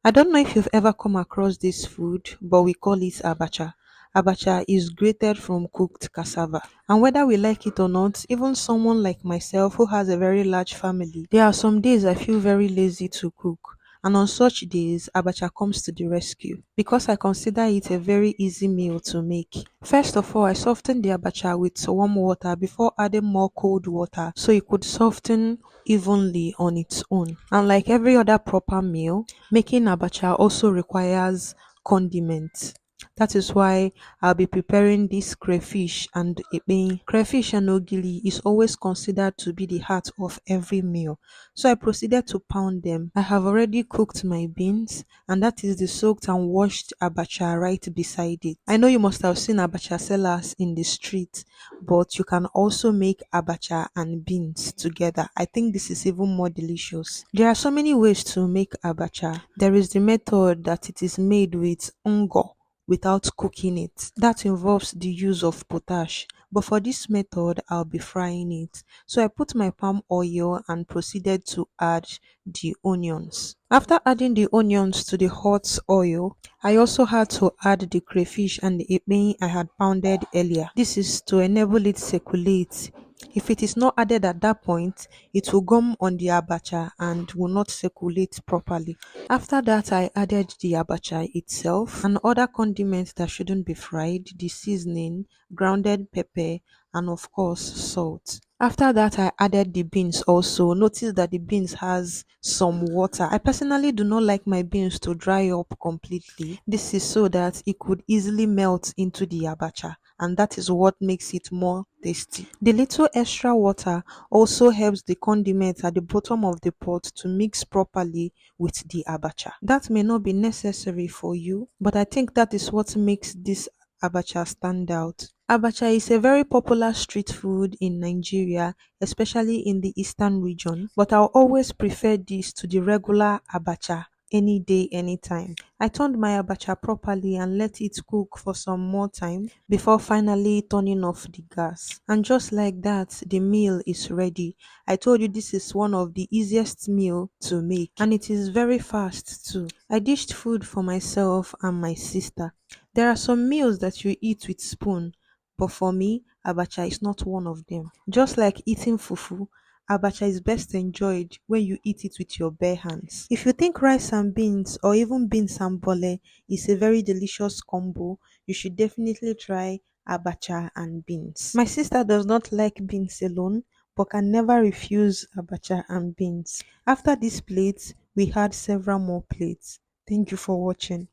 I don't know if you've ever come across this food, but we call it abacha. Abacha is grated from cooked cassava. And whether we like it or not, even someone like myself who has a very large family, there are some days I feel very lazy to cook. And on such days, abacha comes to the rescue because I consider it a very easy meal to make. First of all, I soften the abacha with warm water before adding more cold water so it could soften evenly on its own. And like every other proper meal, making abacha also requires condiments. That is why I'll be preparing this crayfish and ekpeng. Crayfish and ogili is always considered to be the heart of every meal. So I proceeded to pound them. I have already cooked my beans, and that is the soaked and washed abacha right beside it. I know you must have seen abacha sellers in the street, but you can also make abacha and beans together. I think this is even more delicious. There are so many ways to make abacha. There is the method that it is made with ungo without cooking it. That involves the use of potash. But for this method, I'll be frying it. So I put my palm oil and proceeded to add the onions. After adding the onions to the hot oil, I also had to add the crayfish and the epeng I had pounded earlier. This is to enable it circulate. If it is not added at that point, it will gum on the abacha and will not circulate properly. After that, I added the abacha itself and other condiments that shouldn't be fried, the seasoning, grounded pepper, and of course salt. After that, I added the beans also. Notice that the beans has some water. I personally do not like my beans to dry up completely. This is so that it could easily melt into the abacha, and that is what makes it more tasty. The little extra water also helps the condiment at the bottom of the pot to mix properly with the abacha. That may not be necessary for you, but I think that is what makes this abacha stand out. Abacha is a very popular street food in Nigeria, especially in the eastern region, but I'll always prefer this to the regular abacha any day, anytime. I turned my abacha properly and let it cook for some more time before finally turning off the gas. And just like that, the meal is ready. I told you this is one of the easiest meal to make, and it is very fast too. I dished food for myself and my sister. There are some meals that you eat with spoon, but for me, abacha is not one of them. Just like eating fufu, abacha is best enjoyed when you eat it with your bare hands. If you think rice and beans or even beans and bole is a very delicious combo, you should definitely try abacha and beans. My sister does not like beans alone, but can never refuse abacha and beans. After this plate, we had several more plates. Thank you for watching.